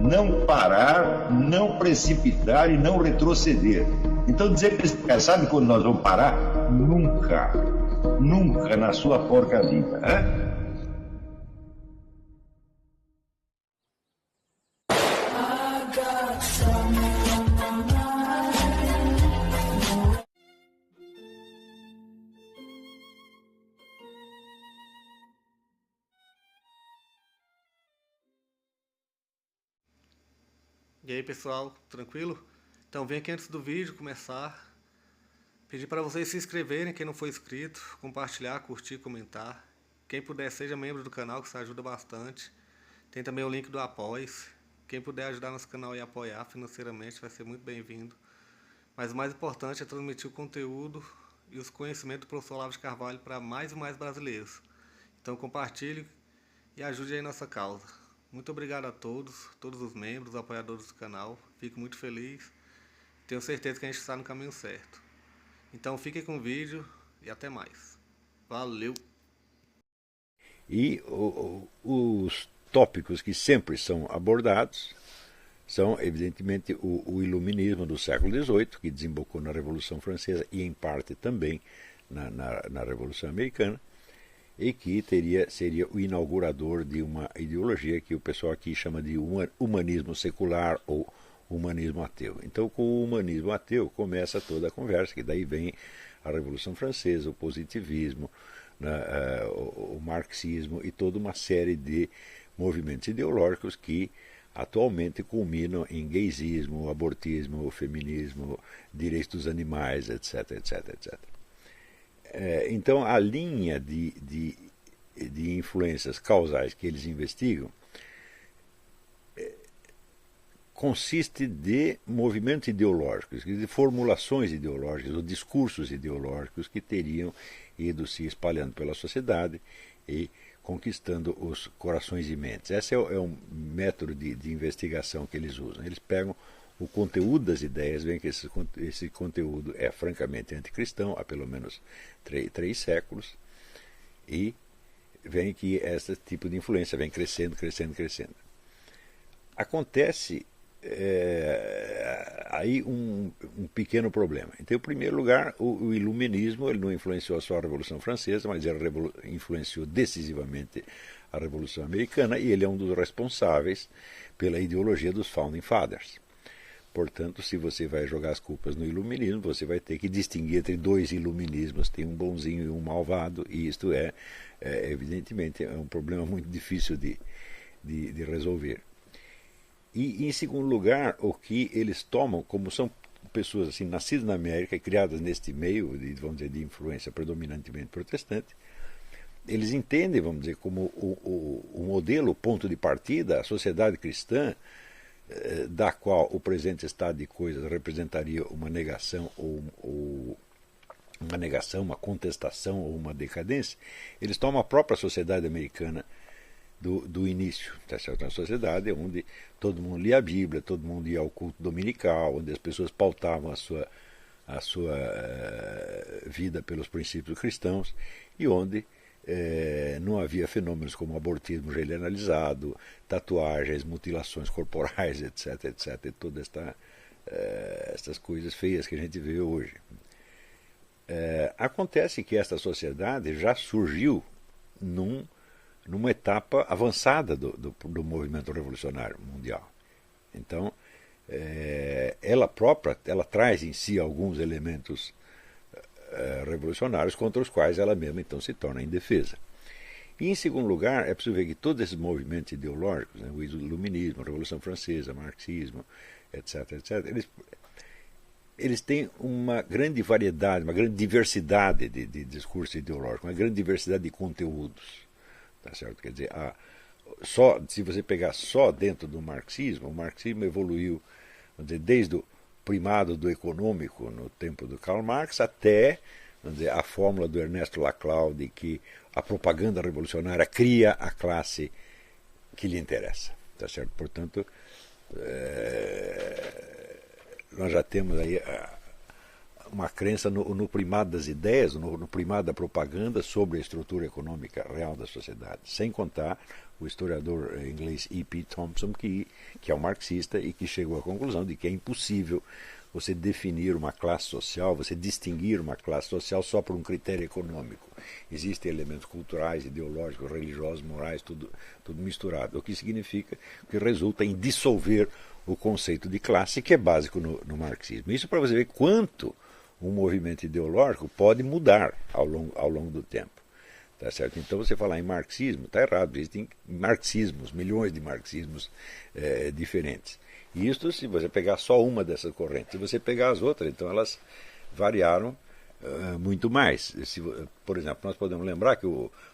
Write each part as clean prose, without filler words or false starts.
não parar, não precipitar e não retroceder. Então dizer para esse cara, sabe quando nós vamos parar? Nunca. Nunca na sua porca vida. Né? E aí pessoal, tranquilo? Então vem aqui antes do vídeo começar, pedir para vocês se inscreverem, quem não for inscrito, compartilhar, curtir, comentar. Quem puder seja membro do canal, que isso ajuda bastante. Tem também o link do Apoia-se. Quem puder ajudar nosso canal e apoiar financeiramente vai ser muito bem-vindo. Mas o mais importante é transmitir o conteúdo e os conhecimentos do professor Olavo de Carvalho para mais e mais brasileiros. Então compartilhe e ajude aí nossa causa. Muito obrigado a todos os membros, apoiadores do canal. Fico muito feliz. Tenho certeza que a gente está no caminho certo. Então fiquem com o vídeo e até mais. Valeu! E os tópicos que sempre são abordados são, evidentemente, o iluminismo do século XVIII, que desembocou na Revolução Francesa e, em parte, também na Revolução Americana, e que seria o inaugurador de uma ideologia que o pessoal aqui chama de humanismo secular ou humanismo ateu. Então, com o humanismo ateu começa toda a conversa, que daí vem a Revolução Francesa, o positivismo, o marxismo e toda uma série de movimentos ideológicos que atualmente culminam em gaysismo, abortismo, feminismo, direitos dos animais, etc, etc, etc. Então, a linha de influências causais que eles investigam consiste de movimentos ideológicos, de formulações ideológicas ou discursos ideológicos que teriam ido se espalhando pela sociedade e conquistando os corações e mentes. Esse é um método de investigação que eles usam. Eles pegam o conteúdo das ideias, veem que esse conteúdo é francamente anticristão, há pelo menos três séculos, e veem que esse tipo de influência vem crescendo, crescendo, crescendo. Acontece aí um pequeno problema. Então, em primeiro lugar, o iluminismo ele não influenciou só a Revolução Francesa, mas ele influenciou decisivamente a Revolução Americana, e ele é um dos responsáveis pela ideologia dos Founding Fathers. Portanto, se você vai jogar as culpas no iluminismo, você vai ter que distinguir entre dois iluminismos. Tem um bonzinho e um malvado, e isto evidentemente, um problema muito difícil de resolver. E, em segundo lugar, o que eles tomam, como são pessoas assim, nascidas na América e criadas neste meio, vamos dizer, de influência predominantemente protestante, eles entendem, vamos dizer, como o modelo, o ponto de partida, a sociedade cristã, da qual o presente estado de coisas representaria uma negação uma contestação ou uma decadência. Eles tomam a própria sociedade americana do início, tá certo? Uma sociedade onde todo mundo lia a Bíblia, todo mundo ia ao culto dominical, onde as pessoas pautavam a sua vida pelos princípios cristãos, e onde não havia fenômenos como abortismo generalizado, tatuagens, mutilações corporais, etc, etc, e todas essas coisas feias que a gente vê hoje. Acontece que esta sociedade já surgiu numa etapa avançada do movimento revolucionário mundial. Então, ela própria traz em si alguns elementos revolucionários contra os quais ela mesma então se torna indefesa. E, em segundo lugar, é preciso ver que todos esses movimentos ideológicos, né, o iluminismo, a Revolução Francesa, o marxismo, etc., etc., eles têm uma grande variedade, uma grande diversidade de discurso ideológico, uma grande diversidade de conteúdos. Tá certo? Quer dizer, se você pegar só dentro do marxismo, o marxismo evoluiu, vamos dizer, desde o primado do econômico no tempo do Karl Marx até, vamos dizer, a fórmula do Ernesto Laclau de que a propaganda revolucionária cria a classe que lhe interessa. Tá certo? Portanto, nós já temos aí uma crença no primado das ideias, no primado da propaganda sobre a estrutura econômica real da sociedade, sem contar o historiador inglês E.P. Thompson, que é um marxista e que chegou à conclusão de que é impossível você definir uma classe social, você distinguir uma classe social só por um critério econômico. Existem elementos culturais, ideológicos, religiosos, morais, tudo misturado, o que significa que resulta em dissolver o conceito de classe, que é básico no marxismo. Isso para você ver quanto um movimento ideológico pode mudar ao longo do tempo. Tá certo? Então você falar em marxismo, está errado. Existem marxismos, milhões de marxismos diferentes. E isso se você pegar só uma dessas correntes. Se você pegar as outras, então elas variaram muito mais. Por exemplo, nós podemos lembrar que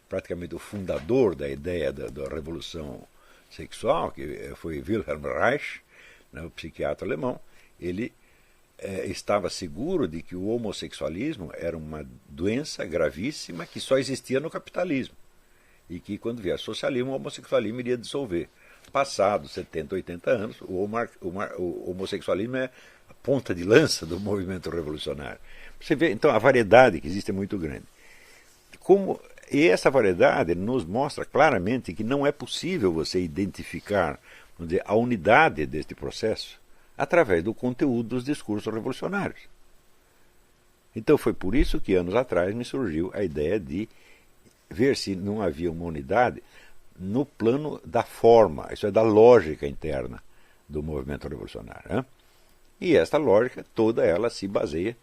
praticamente o fundador da ideia da revolução sexual, que foi Wilhelm Reich, né, o psiquiatra alemão, ele estava seguro de que o homossexualismo era uma doença gravíssima que só existia no capitalismo. E que quando vier socialismo, o homossexualismo iria dissolver. Passados 70, 80 anos, o homossexualismo é a ponta de lança do movimento revolucionário. Você vê, então, a variedade que existe é muito grande. E essa variedade nos mostra claramente que não é possível você identificar, vamos dizer, a unidade deste processo através do conteúdo dos discursos revolucionários. Então foi por isso que anos atrás me surgiu a ideia de ver se não havia uma unidade no plano da forma, isso é, da lógica interna do movimento revolucionário. Né? E esta lógica, toda ela se baseia,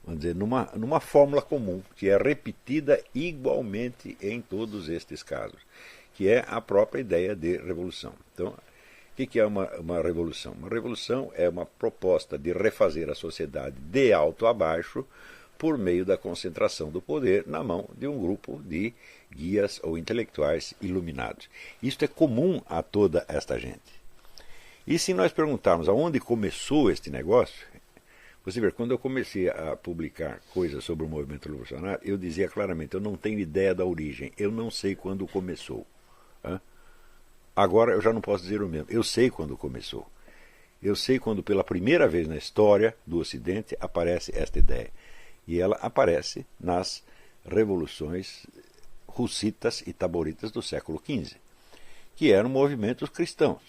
vamos dizer, numa fórmula comum, que é repetida igualmente em todos estes casos, que é a própria ideia de revolução. Então, o que é uma revolução? Uma revolução é uma proposta de refazer a sociedade de alto a baixo por meio da concentração do poder na mão de um grupo de guias ou intelectuais iluminados. Isto é comum a toda esta gente. E se nós perguntarmos aonde começou este negócio, você vê, quando eu comecei a publicar coisas sobre o movimento revolucionário, eu dizia claramente, eu não tenho ideia da origem, eu não sei quando começou. Agora eu já não posso dizer o mesmo, eu sei quando começou. Eu sei quando pela primeira vez na história do Ocidente aparece esta ideia. E ela aparece nas revoluções hussitas e taboritas do século XV, que eram movimentos cristãos.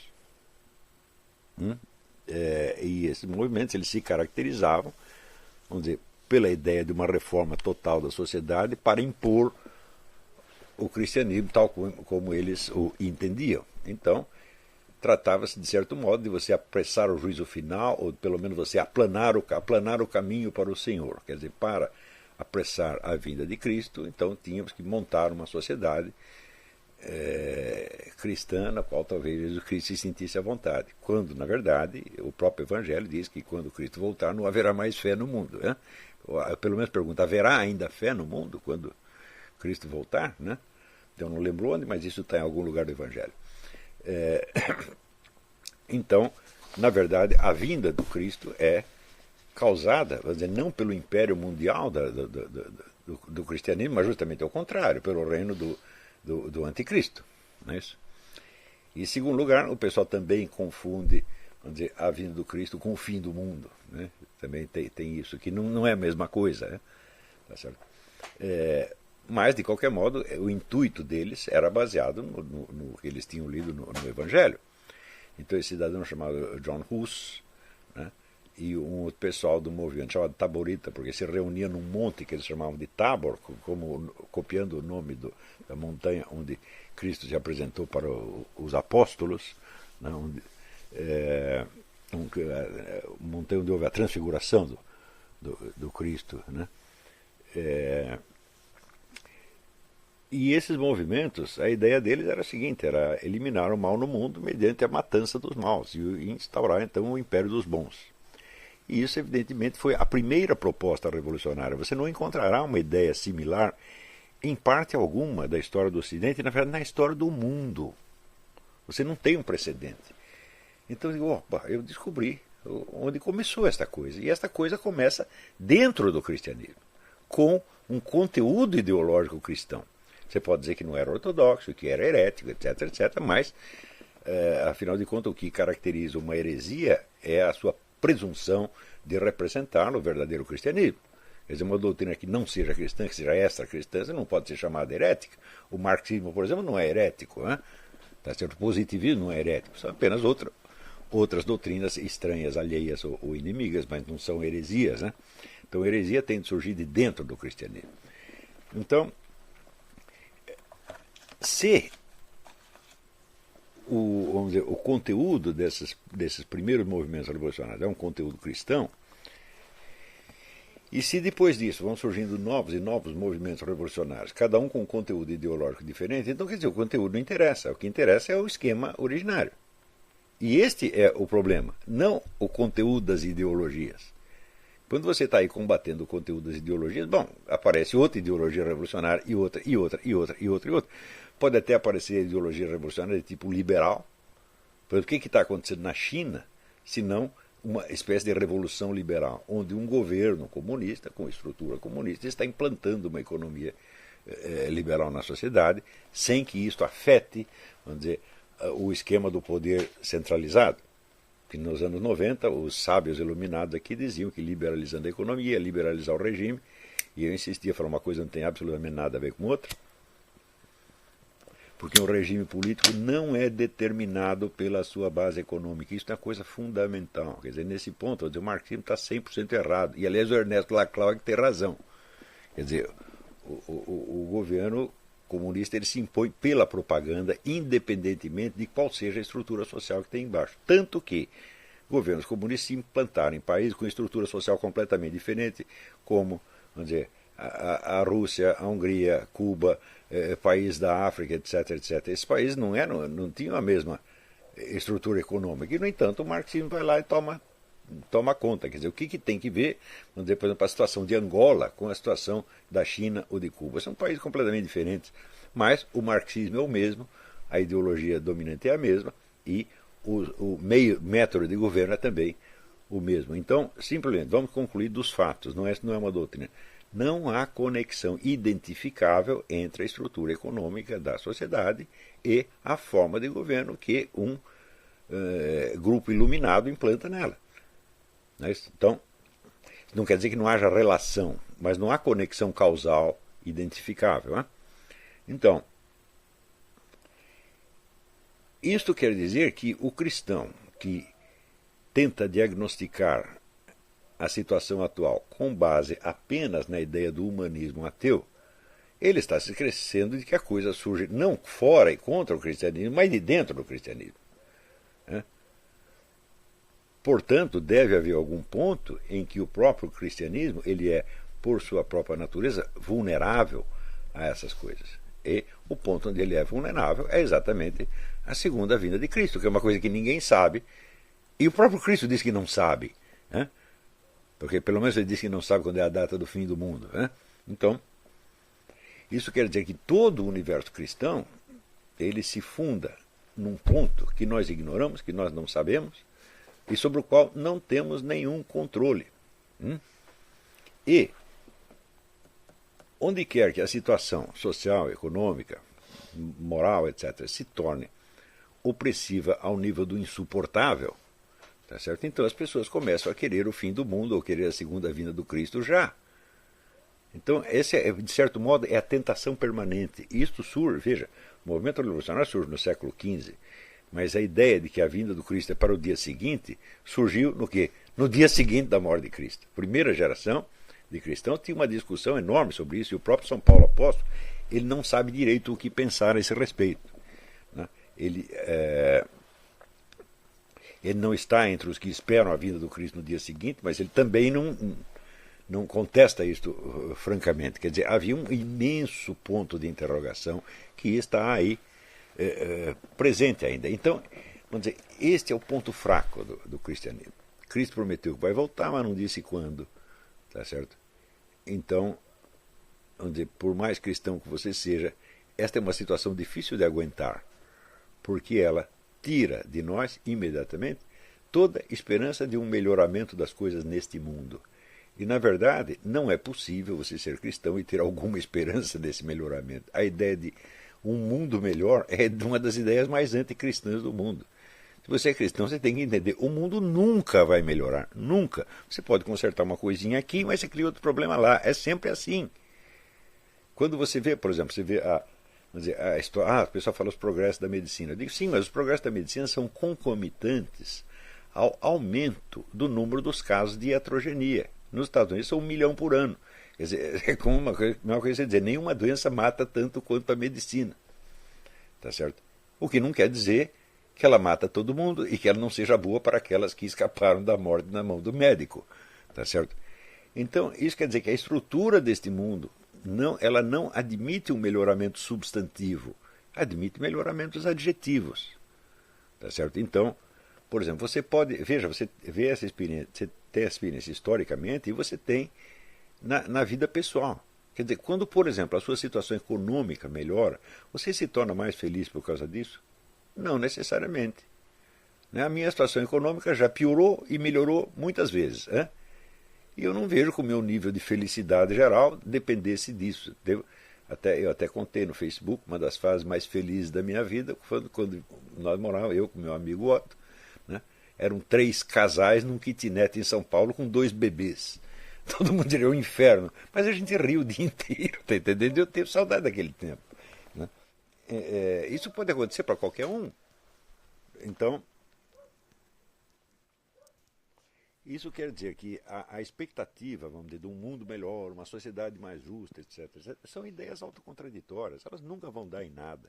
E esses movimentos eles se caracterizavam, vamos dizer, pela ideia de uma reforma total da sociedade para impor o cristianismo tal como eles o entendiam. Então, tratava-se, de certo modo, de você apressar o juízo final, ou pelo menos você aplanar o caminho para o Senhor. Quer dizer, para apressar a vinda de Cristo, então tínhamos que montar uma sociedade cristã, na qual talvez Jesus Cristo se sentisse à vontade. Quando, na verdade, o próprio Evangelho diz que quando Cristo voltar não haverá mais fé no mundo. Né? Pelo menos pergunta, haverá ainda fé no mundo quando Cristo voltar? Né? Eu não lembro onde, mas isso está em algum lugar do Evangelho. Então, na verdade, a vinda do Cristo é causada, vamos dizer, não pelo império mundial do cristianismo, mas justamente ao contrário, pelo reino do anticristo. Não é isso? E, em segundo lugar, o pessoal também confunde, vamos dizer, a vinda do Cristo com o fim do mundo. Né? Também tem isso, que não é a mesma coisa. Né? Tá certo? Mas, de qualquer modo, o intuito deles era baseado no que eles tinham lido no Evangelho. Então, esse cidadão chamado John Hus, né, e um outro pessoal do movimento chamado Taborita, porque se reunia num monte que eles chamavam de Tabor, copiando o nome da montanha onde Cristo se apresentou para os apóstolos, né, montanha onde houve a transfiguração do Cristo. Né, E esses movimentos, a ideia deles era a seguinte, era eliminar o mal no mundo mediante a matança dos maus e instaurar então o império dos bons. E isso evidentemente foi a primeira proposta revolucionária. Você não encontrará uma ideia similar em parte alguma da história do Ocidente, na verdade na história do mundo. Você não tem um precedente. Então eu digo, opa, eu descobri onde começou esta coisa. E esta coisa começa dentro do cristianismo, com um conteúdo ideológico cristão. Você pode dizer que não era ortodoxo, que era herético, etc, etc, mas, afinal de contas, o que caracteriza uma heresia é a sua presunção de representar o verdadeiro cristianismo. Quer dizer, uma doutrina que não seja cristã, que seja extra-cristã, não pode ser chamada herética. O marxismo, por exemplo, não é herético. Né? Tá certo? O positivismo não é herético. São apenas outras doutrinas estranhas, alheias ou inimigas, mas não são heresias. Né? Então, a heresia tem de surgir de dentro do cristianismo. Então, se vamos dizer, o conteúdo desses primeiros movimentos revolucionários é um conteúdo cristão, e se depois disso vão surgindo novos e novos movimentos revolucionários, cada um com um conteúdo ideológico diferente, então quer dizer, o conteúdo não interessa. O que interessa é o esquema originário. E este é o problema, não o conteúdo das ideologias. Quando você está aí combatendo o conteúdo das ideologias, bom, aparece outra ideologia revolucionária e outra, e outra, e outra, e outra, e outra. Pode até aparecer a ideologia revolucionária de tipo liberal. Por exemplo, o que está acontecendo na China, se não uma espécie de revolução liberal, onde um governo comunista, com estrutura comunista, está implantando uma economia liberal na sociedade, sem que isto afete, vamos dizer, o esquema do poder centralizado. Que nos anos 90, os sábios iluminados aqui diziam que liberalizando a economia, ia liberalizar o regime, e eu insistia, falar uma coisa não tem absolutamente nada a ver com outra, porque um regime político não é determinado pela sua base econômica. Isso é uma coisa fundamental. Quer dizer, nesse ponto, o marxismo está 100% errado. E, aliás, o Ernesto Laclau é que tem razão. Quer dizer, o governo comunista ele se impõe pela propaganda, independentemente de qual seja a estrutura social que tem embaixo. Tanto que governos comunistas se implantaram em países com estrutura social completamente diferente, como, vamos dizer, a Rússia, a Hungria, Cuba, países da África, etc, etc. Esses países não tinham a mesma estrutura econômica. E, no entanto, o marxismo vai lá e toma conta. Quer dizer, o que tem que ver, vamos dizer, por exemplo, a situação de Angola com a situação da China ou de Cuba? São países completamente diferentes, mas o marxismo é o mesmo, a ideologia dominante é a mesma e o método de governo é também o mesmo. Então, simplesmente, vamos concluir dos fatos, não é uma doutrina. Não há conexão identificável entre a estrutura econômica da sociedade e a forma de governo que um grupo iluminado implanta nela. Então, não quer dizer que não haja relação, mas não há conexão causal identificável. Né? Então, isto quer dizer que o cristão que tenta diagnosticar a situação atual com base apenas na ideia do humanismo ateu, ele está se esquecendo de que a coisa surge não fora e contra o cristianismo, mas de dentro do cristianismo. Né? Portanto, deve haver algum ponto em que o próprio cristianismo ele é, por sua própria natureza, vulnerável a essas coisas. E o ponto onde ele é vulnerável é exatamente a segunda vinda de Cristo, que é uma coisa que ninguém sabe, e o próprio Cristo diz que não sabe. Né? Porque pelo menos ele diz que não sabe quando é a data do fim do mundo. Né? Então, isso quer dizer que todo o universo cristão ele se funda num ponto que nós ignoramos, que nós não sabemos, e sobre o qual não temos nenhum controle. E, onde quer que a situação social, econômica, moral, etc., se torne opressiva ao nível do insuportável, tá certo? Então as pessoas começam a querer o fim do mundo ou querer a segunda vinda do Cristo já. Então, esse de certo modo, é a tentação permanente. Isto surge, veja, o movimento revolucionário surge no século XV, mas a ideia de que a vinda do Cristo é para o dia seguinte surgiu no quê? No dia seguinte da morte de Cristo. A primeira geração de cristãos tinha uma discussão enorme sobre isso, e o próprio São Paulo Apóstolo ele não sabe direito o que pensar a esse respeito. Né? Ele não está entre os que esperam a vinda do Cristo no dia seguinte, mas ele também não contesta isto francamente. Quer dizer, havia um imenso ponto de interrogação que está aí presente ainda. Então, vamos dizer, este é o ponto fraco do cristianismo. Cristo prometeu que vai voltar, mas não disse quando. Tá certo? Então, vamos dizer, por mais cristão que você seja, esta é uma situação difícil de aguentar, porque ela tira de nós, imediatamente, toda esperança de um melhoramento das coisas neste mundo. E, na verdade, não é possível você ser cristão e ter alguma esperança desse melhoramento. A ideia de um mundo melhor é uma das ideias mais anticristãs do mundo. Se você é cristão, você tem que entender, o mundo nunca vai melhorar, nunca. Você pode consertar uma coisinha aqui, mas você cria outro problema lá. É sempre assim. Quando você vê, por exemplo, você vê a história, a pessoa fala os progressos da medicina. Eu digo, sim, mas os progressos da medicina são concomitantes ao aumento do número dos casos de iatrogenia. Nos Estados Unidos são 1 milhão por ano. Quer dizer, é como uma coisa você dizer, nenhuma doença mata tanto quanto a medicina. Tá certo? O que não quer dizer que ela mata todo mundo e que ela não seja boa para aquelas que escaparam da morte na mão do médico. Tá certo? Então, isso quer dizer que a estrutura deste mundo, ela não admite um melhoramento substantivo, admite melhoramentos adjetivos. Tá certo? Então, por exemplo, você pode, veja, você vê essa experiência, você tem essa experiência historicamente e você tem na vida pessoal. Quer dizer, quando, por exemplo, a sua situação econômica melhora, você se torna mais feliz por causa disso? Não necessariamente. A minha situação econômica já piorou e melhorou muitas vezes. E eu não vejo que o meu nível de felicidade geral dependesse disso. Eu até contei no Facebook, uma das fases mais felizes da minha vida, quando nós morávamos, eu com meu amigo Otto, eram 3 casais num kitnet em São Paulo com 2 bebês. Todo mundo diria o inferno, mas a gente riu o dia inteiro, tá entendendo? Eu tenho saudade daquele tempo. Isso pode acontecer para qualquer um. Então, isso quer dizer que a expectativa, vamos dizer, de um mundo melhor, uma sociedade mais justa, etc., são ideias autocontraditórias, elas nunca vão dar em nada.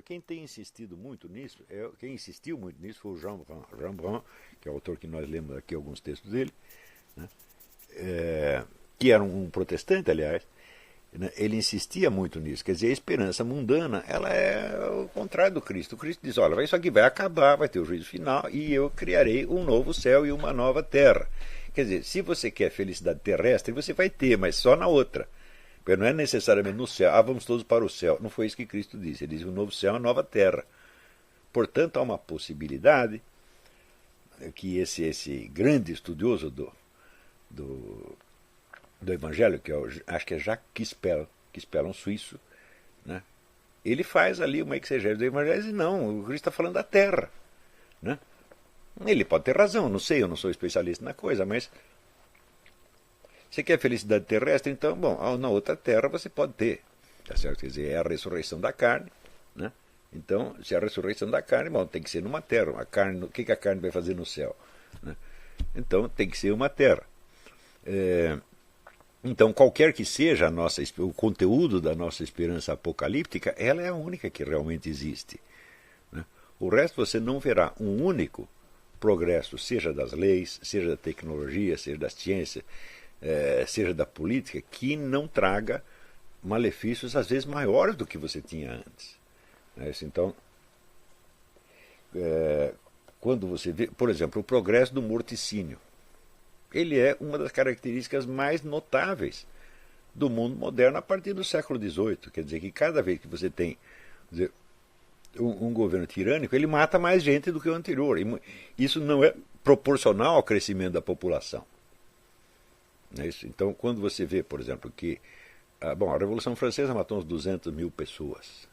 Quem tem insistido muito nisso, quem insistiu muito nisso foi o Jean Brun, que é o autor que nós lemos aqui alguns textos dele, que era um protestante, aliás. Ele insistia muito nisso, quer dizer, a esperança mundana, ela é o contrário do Cristo. O Cristo diz, olha, isso aqui vai acabar, vai ter o juízo final e eu criarei um novo céu e uma nova terra. Quer dizer, se você quer felicidade terrestre, você vai ter, mas só na outra. Porque não é necessariamente no céu, vamos todos para o céu. Não foi isso que Cristo disse, ele disse um novo céu e uma nova terra. Portanto, há uma possibilidade que esse grande estudioso do Evangelho, que acho que é Jacques Quispel, um suíço, ele faz ali uma exegese do Evangelho e diz, não, o Cristo está falando da terra. Ele pode ter razão, não sei, eu não sou especialista na coisa, mas você quer felicidade terrestre, então, bom, na outra terra você pode ter. Tá certo? Quer dizer, é a ressurreição da carne. Então, se é a ressurreição da carne, bom, tem que ser numa terra. O que a carne vai fazer no céu? Então, tem que ser uma terra. Então, qualquer que seja o conteúdo da nossa esperança apocalíptica, ela é a única que realmente existe. O resto você não verá um único progresso, seja das leis, seja da tecnologia, seja da ciência, seja da política, que não traga malefícios às vezes maiores do que você tinha antes. Então, quando você vê, por exemplo, o progresso do morticínio, ele é uma das características mais notáveis do mundo moderno a partir do século XVIII. Quer dizer que cada vez que você tem um governo tirânico, ele mata mais gente do que o anterior. Isso não é proporcional ao crescimento da população. Então, quando você vê, por exemplo, que a Revolução Francesa matou uns 200 mil pessoas.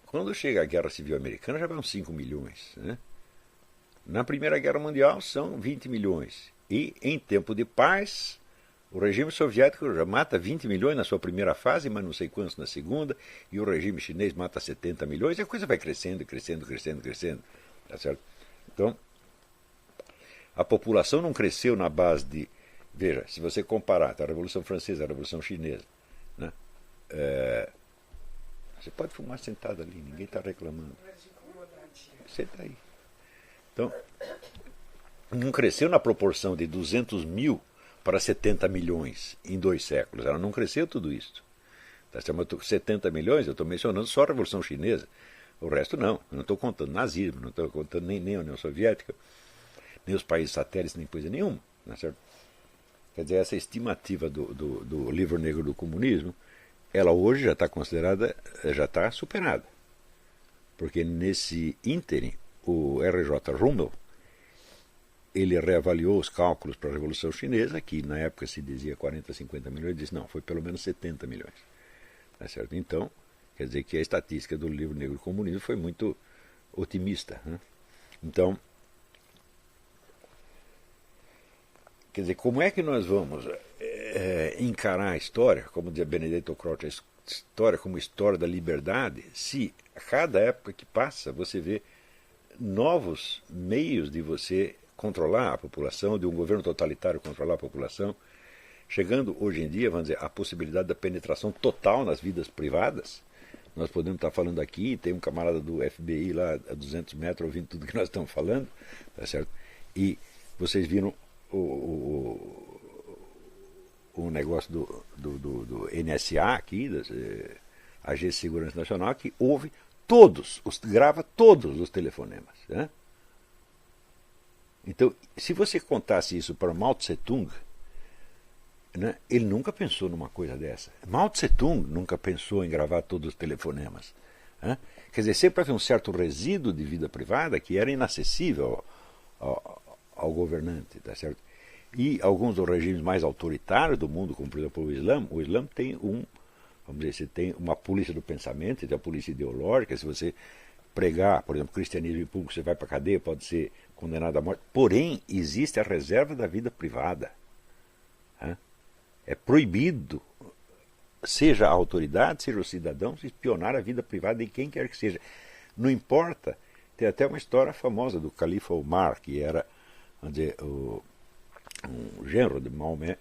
Quando chega a Guerra Civil Americana, já vão 5 milhões. Na Primeira Guerra Mundial, são 20 milhões. E, em tempo de paz, o regime soviético já mata 20 milhões na sua primeira fase, mas não sei quantos na segunda, e o regime chinês mata 70 milhões, e a coisa vai crescendo, crescendo, crescendo, crescendo. Tá certo? Então, a população não cresceu na base de... Veja, se você comparar a Revolução Francesa e a Revolução Chinesa, você pode fumar sentado ali, ninguém está reclamando. Senta aí. Então, não cresceu na proporção de 200 mil para 70 milhões em 2 séculos. Ela não cresceu tudo isso. 70 milhões, eu estou mencionando só a Revolução Chinesa. O resto não. Eu não estou contando nazismo, não estou contando nem a União Soviética, nem os países satélites, nem coisa nenhuma. Não é certo? Quer dizer, essa estimativa do livro negro do comunismo, ela hoje já está considerada, já está superada. Porque nesse ínterim, o R.J. Rummel, ele reavaliou os cálculos para a Revolução Chinesa, que na época se dizia 40, 50 milhões, e disse, não, foi pelo menos 70 milhões. Tá certo? Então, quer dizer que a estatística do livro negro do comunismo foi muito otimista. Então, quer dizer, como é que nós vamos encarar a história, como dizia Benedetto Croce, a história como história da liberdade, se a cada época que passa você vê novos meios de você controlar a população, de um governo totalitário controlar a população, chegando hoje em dia, vamos dizer, a possibilidade da penetração total nas vidas privadas. Nós podemos estar falando aqui, tem um camarada do FBI lá a 200 metros ouvindo tudo que nós estamos falando, tá certo? E vocês viram o negócio do NSA aqui, da Agência de Segurança Nacional, que ouve grava todos os telefonemas. Né? Então, se você contasse isso para Mao Tse Tung, né, ele nunca pensou numa coisa dessa. Mao Tse Tung nunca pensou em gravar todos os telefonemas. Né? Quer dizer, sempre havia um certo resíduo de vida privada que era inacessível ao governante, tá certo? E alguns dos regimes mais autoritários do mundo, como por exemplo o Islã tem vamos dizer, você tem uma polícia do pensamento, você tem a polícia ideológica, se você pregar, por exemplo, cristianismo em público, você vai para a cadeia, pode ser condenado à morte. Porém, existe a reserva da vida privada. Né? É proibido, seja a autoridade, seja o cidadão, espionar a vida privada de quem quer que seja. Não importa, tem até uma história famosa do califa Omar, que era, vamos dizer, um genro de Maomé,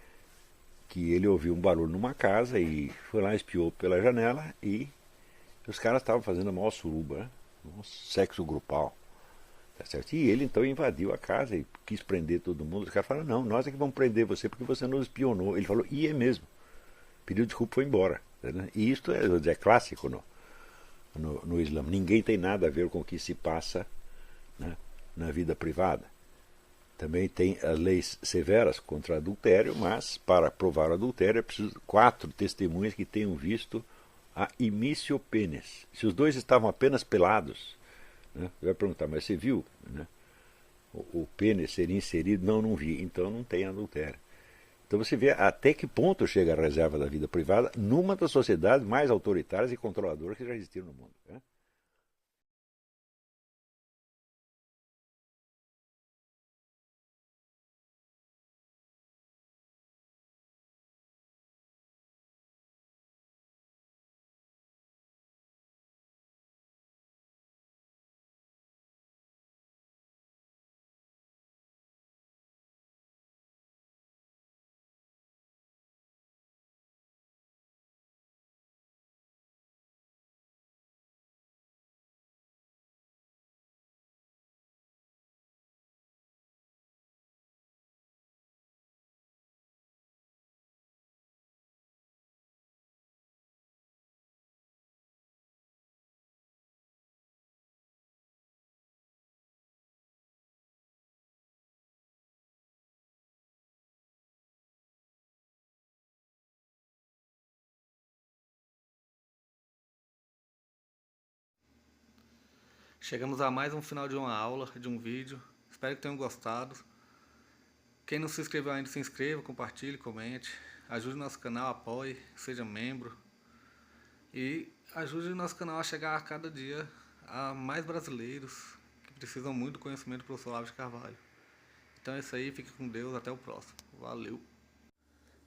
que ele ouviu um barulho numa casa e foi lá, espiou pela janela e os caras estavam fazendo a maior suruba, né? Um sexo grupal. Tá certo? E ele então invadiu a casa e quis prender todo mundo. Os caras falaram, não, nós é que vamos prender você porque você nos espionou. Ele falou, e é mesmo. Pediu desculpa e foi embora. Né? E isto é clássico no Islã. Ninguém tem nada a ver com o que se passa, né, na vida privada. Também tem as leis severas contra adultério, mas para provar o adultério é preciso 4 testemunhas que tenham visto a imício penis. Se os dois estavam apenas pelados, né, você vai perguntar, mas você viu, né, o pênis ser inserido? Não, não vi. Então não tem adultério. Então você vê até que ponto chega a reserva da vida privada numa das sociedades mais autoritárias e controladoras que já existiram no mundo. Né? Chegamos a mais um final de uma aula, de um vídeo. Espero que tenham gostado. Quem não se inscreveu ainda, se inscreva, compartilhe, comente. Ajude o nosso canal, apoie, seja membro. E ajude o nosso canal a chegar a cada dia a mais brasileiros que precisam muito do conhecimento do professor Olavo de Carvalho. Então é isso aí, fique com Deus, até o próximo. Valeu!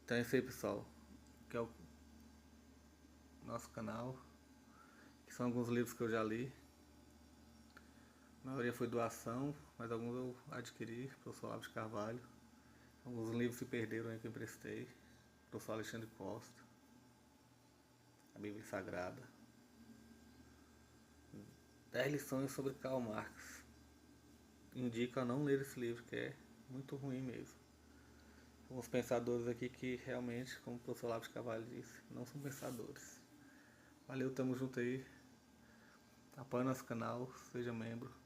Então é isso aí, pessoal. Que é o nosso canal. Que são alguns livros que eu já li. A maioria foi doação, mas alguns eu adquiri, professor Olavo de Carvalho. Alguns livros se perderam aí que eu emprestei. Professor Alexandre Costa. A Bíblia Sagrada. 10 lições sobre Karl Marx. Indico a não ler esse livro, que é muito ruim mesmo. Alguns pensadores aqui que realmente, como o professor Olavo de Carvalho disse, não são pensadores. Valeu, tamo junto aí. Apoie nosso canal, seja membro.